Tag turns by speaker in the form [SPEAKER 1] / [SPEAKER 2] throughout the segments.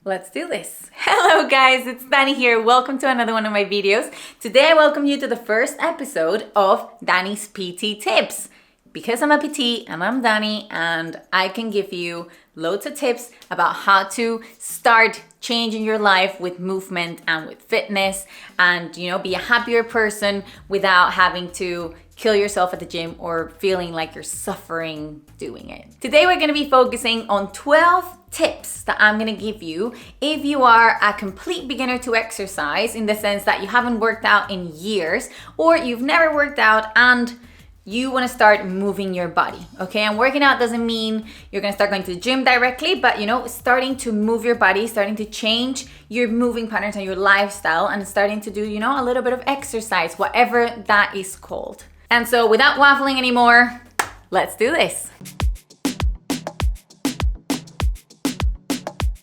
[SPEAKER 1] Let's do this. Hello guys, it's Dani here. Welcome to another one of my videos. Today I welcome you to the first episode of Dani's PT Tips. Because I'm a PT and I'm Dani, and I can give you loads of tips about how to start changing your life with movement and with fitness and, be a happier person without having to kill yourself at the gym or feeling like you're suffering doing it. Today we're going to be focusing on 12 tips that I'm going to give you if you are a complete beginner to exercise, in the sense that you haven't worked out in years or you've never worked out and you want to start moving your body. Okay, and working out doesn't mean you're going to start going to the gym directly, but starting to move your body, starting to change your moving patterns and your lifestyle, and starting to do a little bit of exercise, whatever that is called. And so without waffling anymore, let's do this.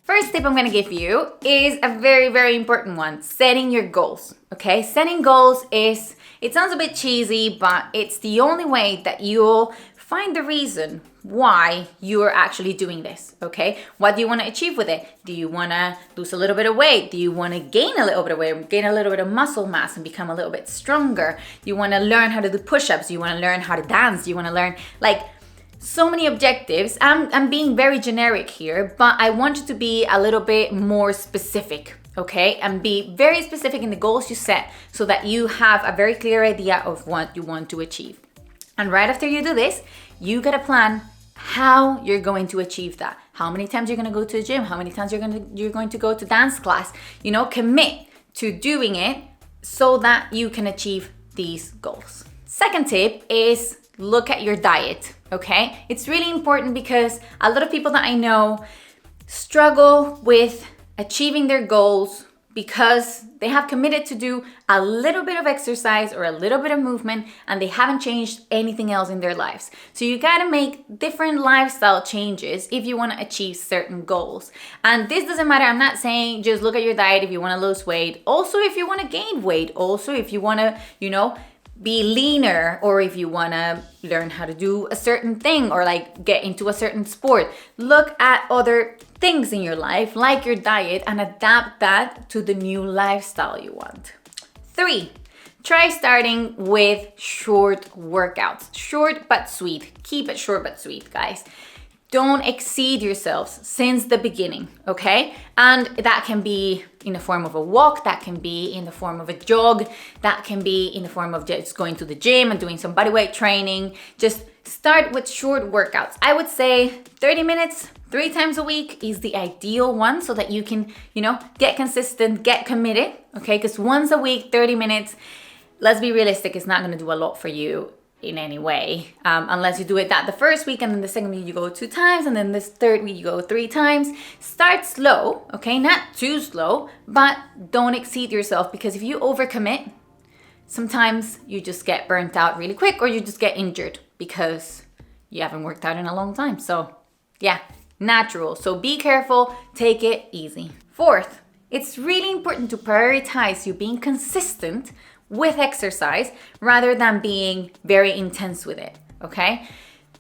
[SPEAKER 1] First tip I'm going to give you is a very, very important one: setting your goals. Okay, setting goals it sounds a bit cheesy, but it's the only way that you'll find the reason why you're actually doing this. Okay, what do you want to achieve with it? Do you want to lose a little bit of weight? Do you want to gain a little bit of weight, gain a little bit of muscle mass and become a little bit stronger? Do you want to learn how to do push-ups? Do you want to learn how to dance? Do you want to learn so many objectives? I'm being very generic here, but I want you to be a little bit more specific, okay? And be very specific in the goals you set so that you have a very clear idea of what you want to achieve. And right after you do this, you gotta plan how you're going to achieve that. How many times you're gonna go to the gym, how many times you're going to go to dance class. Commit to doing it so that you can achieve these goals. Second tip is look at your diet, okay? It's really important because a lot of people that I know struggle with achieving their goals because they have committed to do a little bit of exercise or a little bit of movement and they haven't changed anything else in their lives. So you gotta make different lifestyle changes if you wanna achieve certain goals. And this doesn't matter, I'm not saying just look at your diet if you wanna lose weight. Also, if you wanna gain weight. Also, if you wanna, be leaner, or if you want to learn how to do a certain thing or get into a certain sport. Look at other things in your life, like your diet, and adapt that to the new lifestyle you want. 3, try starting with short workouts. Short but sweet. Keep it short but sweet, guys. Don't exceed yourselves since the beginning, okay? And that can be in the form of a walk, that can be in the form of a jog, that can be in the form of just going to the gym and doing some bodyweight training. Just start with short workouts. I would say 30 minutes, 3 times a week is the ideal one so that you can, get consistent, get committed, okay? Because once a week, 30 minutes, let's be realistic, it's not gonna do a lot for you in any way, unless you do it the first week, and then the second week you go 2 times, and then this third week you go 3 times. Start slow, okay? Not too slow, but don't exceed yourself, because if you overcommit, sometimes you just get burnt out really quick, or you just get injured because you haven't worked out in a long time. So yeah, natural. So be careful, take it easy. 4th, it's really important to prioritize you being consistent with exercise rather than being very intense with it, okay?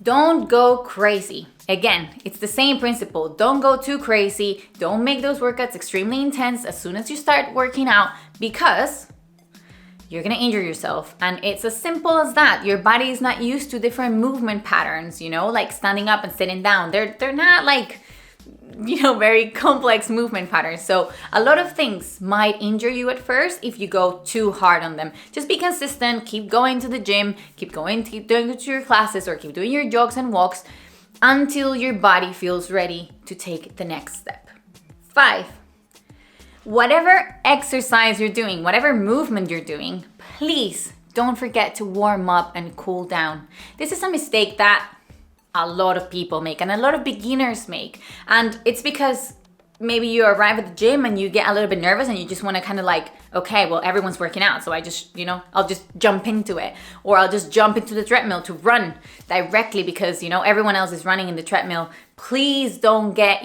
[SPEAKER 1] Don't go crazy. Again, it's the same principle. Don't go too crazy. Don't make those workouts extremely intense as soon as you start working out, because you're gonna injure yourself. And it's as simple as that. Your body is not used to different movement patterns, like standing up and sitting down. They're not very complex movement patterns. So a lot of things might injure you at first if you go too hard on them. Just be consistent, keep going to the gym, keep doing your classes, or keep doing your jogs and walks until your body feels ready to take the next step. 5, whatever exercise you're doing, whatever movement you're doing, please don't forget to warm up and cool down. This is a mistake that a lot of people make and a lot of beginners make. And it's because maybe you arrive at the gym and you get a little bit nervous and you just want to okay, well, everyone's working out, so I just, I'll just jump into it. Or I'll just jump into the treadmill to run directly because, everyone else is running in the treadmill. Please don't get,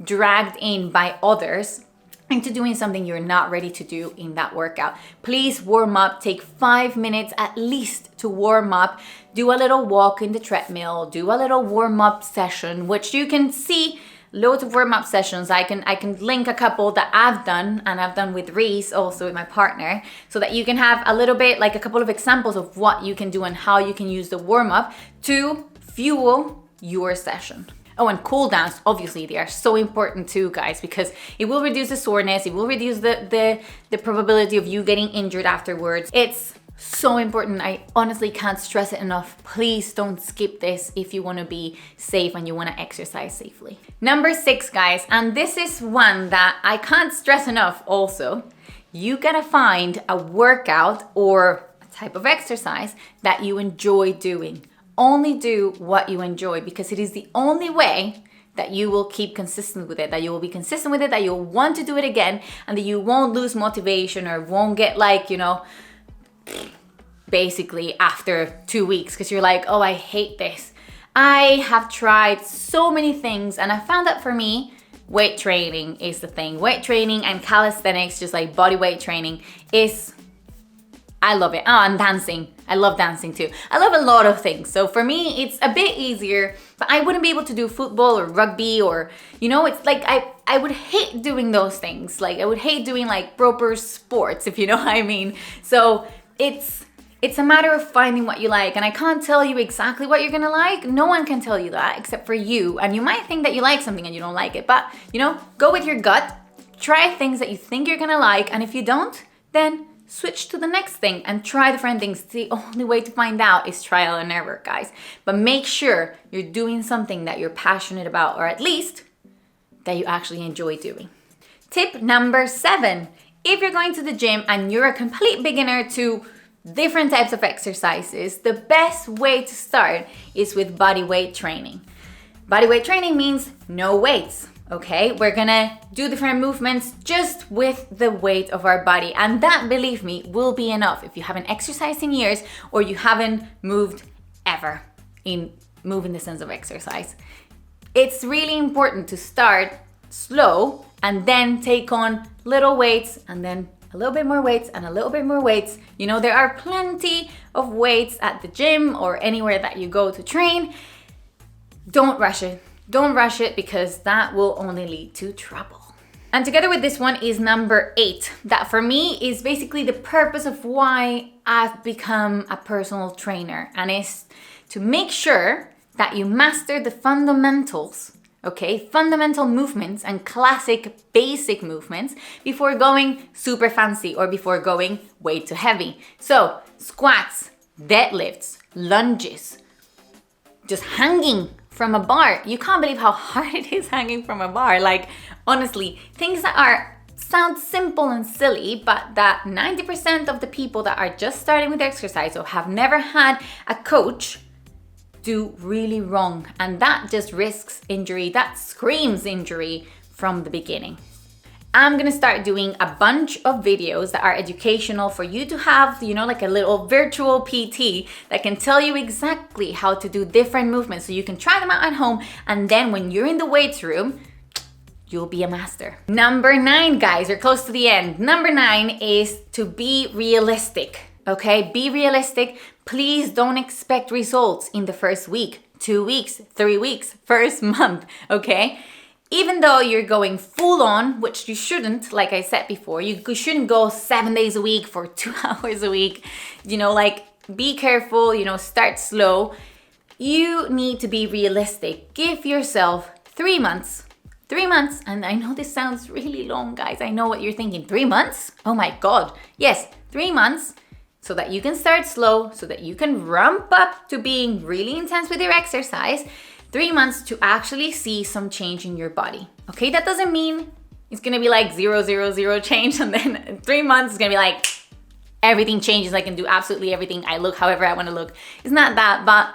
[SPEAKER 1] dragged in by others into doing something you're not ready to do in that workout. Please warm up. Take 5 minutes at least to warm up. Do a little walk in the treadmill. Do a little warm up session, which you can see loads of warm-up sessions. I can link a couple that I've done, and I've done with Reese, also with my partner, so that you can have a little bit, like a couple of examples of what you can do and how you can use the warm-up to fuel your session. Oh, and cool downs, obviously, they are so important too, guys, because it will reduce the soreness, it will reduce the probability of you getting injured afterwards. It's so important. I honestly can't stress it enough. Please don't skip this if you want to be safe and you want to exercise safely. Number 6, guys, and this is one that I can't stress enough also. You gotta find a workout or a type of exercise that you enjoy doing. Only do what you enjoy, because it is the only way that you will keep consistent with it, that you will be consistent with it, that you'll want to do it again, and that you won't lose motivation or won't get like, you know, basically after 2 weeks because you're like, oh, I hate this. I have tried so many things, and I found that for me, weight training is the thing. Weight training and calisthenics, just like body weight training, is, I love it. Oh, and dancing. I love dancing too. I love a lot of things. So for me, it's a bit easier, but I wouldn't be able to do football or rugby or, you know, it's like I would hate doing those things. Like I would hate doing like proper sports, if you know what I mean. So it's a matter of finding what you like, and I can't tell you exactly what you're gonna like. No one can tell you that except for you. And you might think that you like something and you don't like it, but you know, go with your gut, try things that you think you're gonna like, and if you don't, then switch to the next thing and try different things. The only way to find out is trial and error, guys. But make sure you're doing something that you're passionate about, or at least that you actually enjoy doing. Tip number 7, if you're going to the gym and you're a complete beginner to different types of exercises, the best way to start is with body weight training. Body weight training means no weights. Okay, we're gonna do different movements just with the weight of our body, and that, believe me, will be enough if you haven't exercised in years or you haven't moved ever. In the sense of exercise, it's really important to start slow and then take on little weights and then a little bit more weights and a little bit more weights. You know, there are plenty of weights at the gym or anywhere that you go to train. Don't rush it. Don't rush it, because that will only lead to trouble. And together with this one is number 8, that for me is basically the purpose of why I've become a personal trainer, and is to make sure that you master the fundamentals, okay? Fundamental movements and classic basic movements before going super fancy or before going way too heavy. So squats, deadlifts, lunges, just hanging from a bar. You can't believe how hard it is hanging from a bar. Like, honestly, things that sound simple and silly, but that 90% of the people that are just starting with exercise or have never had a coach do really wrong. And that just risks injury. That screams injury from the beginning. I'm gonna start doing a bunch of videos that are educational for you to have, you know, like a little virtual PT that can tell you exactly how to do different movements so you can try them out at home. And then when you're in the weight room, you'll be a master. Number 9, guys, you're close to the end. Number 9 is to be realistic, okay? Be realistic. Please don't expect results in the first week, 2 weeks, 3 weeks, first month, okay? Even though you're going full on, which you shouldn't, like I said before, you shouldn't go 7 days a week for 2 hours a week. You know, like, be careful, you know, start slow. You need to be realistic. Give yourself 3 months. 3 months, and I know this sounds really long, guys. I know what you're thinking. 3 months? Oh my God. Yes, 3 months, so that you can start slow, so that you can ramp up to being really intense with your exercise. 3 months to actually see some change in your body. Okay, that doesn't mean it's gonna be like 0, change, and then in 3 months it's gonna be like everything changes. I can do absolutely everything. I look however I wanna look. It's not that, but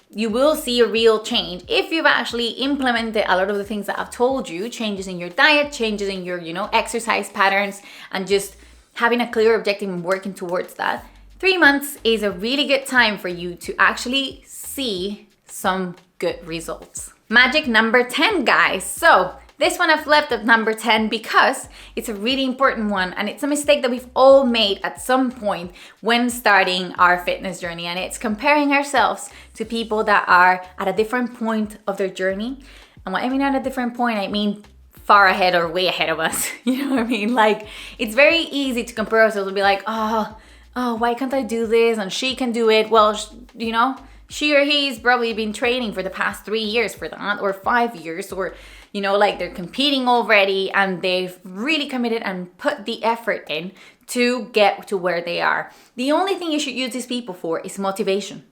[SPEAKER 1] you will see a real change if you've actually implemented a lot of the things that I've told you, changes in your diet, changes in your, you know, exercise patterns, and just having a clear objective and working towards that. 3 months is a really good time for you to actually see some good results. Magic number 10, guys. So this one I've left at number 10 because it's a really important one, and it's a mistake that we've all made at some point when starting our fitness journey, and it's comparing ourselves to people that are at a different point of their journey. And when I mean at a different point, I mean far ahead or way ahead of us. You know what I mean? Like, it's very easy to compare ourselves and be like, oh, why can't I do this? And she can do it. Well, you know, she or he's probably been training for the past 3 years for that, or 5 years, or, you know, like they're competing already and they've really committed and put the effort in to get to where they are. The only thing you should use these people for is motivation.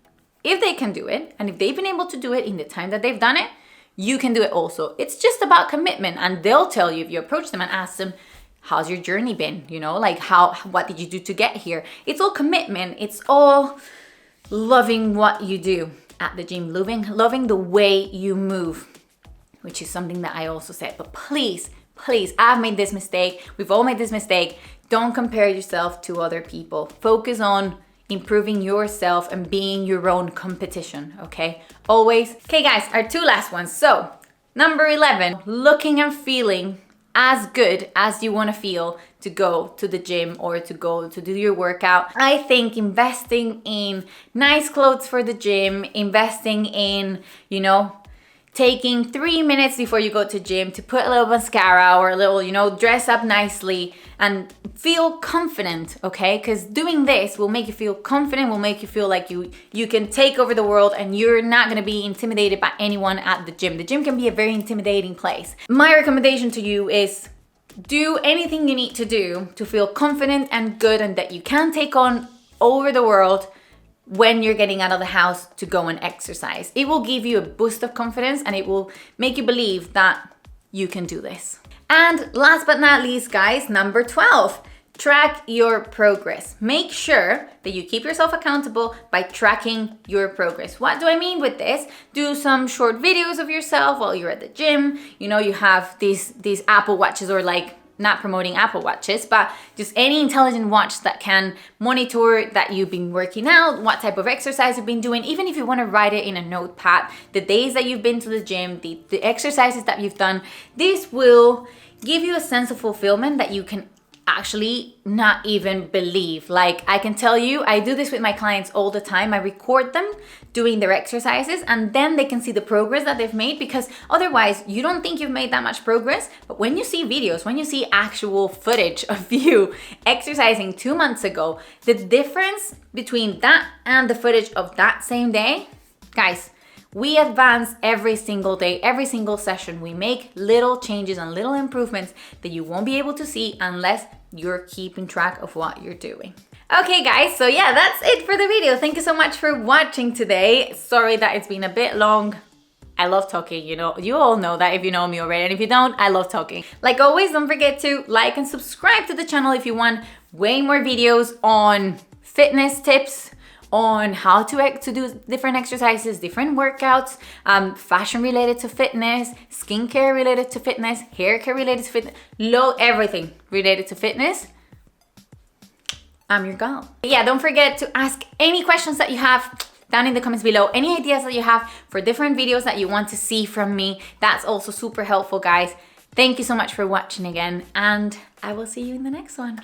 [SPEAKER 1] If they can do it, and if they've been able to do it in the time that they've done it, you can do it also. It's just about commitment, and they'll tell you if you approach them and ask them, how's your journey been? You know, like what did you do to get here? It's all commitment. It's all loving what you do at the gym, loving the way you move, which is something that I also said. But please, I've made this mistake. We've all made this mistake. Don't compare yourself to other people. Focus on improving yourself and being your own competition, okay? Always. Okay, guys, our 2 last ones. So, number 11, looking and feeling as good as you want to feel to go to the gym or to go to do your workout. I think investing in nice clothes for the gym, investing in, you know, taking 3 minutes before you go to gym to put a little mascara or a little, you know, dress up nicely and feel confident, okay? Because doing this will make you feel confident, will make you feel like you can take over the world and you're not gonna be intimidated by anyone at the gym. The gym can be a very intimidating place. My recommendation to you is do anything you need to do to feel confident and good and that you can take on over the world when you're getting out of the house to go and exercise. It will give you a boost of confidence and it will make you believe that you can do this. And last but not least, guys, number 12, track your progress. Make sure that you keep yourself accountable by tracking your progress. What do I mean with this? Do some short videos of yourself while you're at the gym. You know, you have these Apple Watches, or like, not promoting Apple Watches, but just any intelligent watch that can monitor that you've been working out, what type of exercise you've been doing, even if you want to write it in a notepad, the days that you've been to the gym, the exercises that you've done. This will give you a sense of fulfillment that you can actually not even believe. Like, I can tell you, I do this with my clients all the time. I record them doing their exercises and then they can see the progress that they've made, because otherwise you don't think you've made that much progress. But when you see videos, when you see actual footage of you exercising 2 months ago, the difference between that and the footage of that same day, guys, we advance every single day, every single session. We make little changes and little improvements that you won't be able to see unless you're keeping track of what you're doing. Okay, guys, so yeah, that's it for the video. Thank you so much for watching today. Sorry that it's been a bit long. I love talking, you know, you all know that if you know me already, and if you don't, I love talking. Like always, don't forget to like and subscribe to the channel if you want way more videos on fitness tips, on how to do different exercises, different workouts, fashion related to fitness, skincare related to fitness, hair care related to fitness, everything related to fitness. I'm your girl. Yeah, don't forget to ask any questions that you have down in the comments below, any ideas that you have for different videos that you want to see from me. That's also super helpful, guys. Thank you so much for watching again, and I will see you in the next one.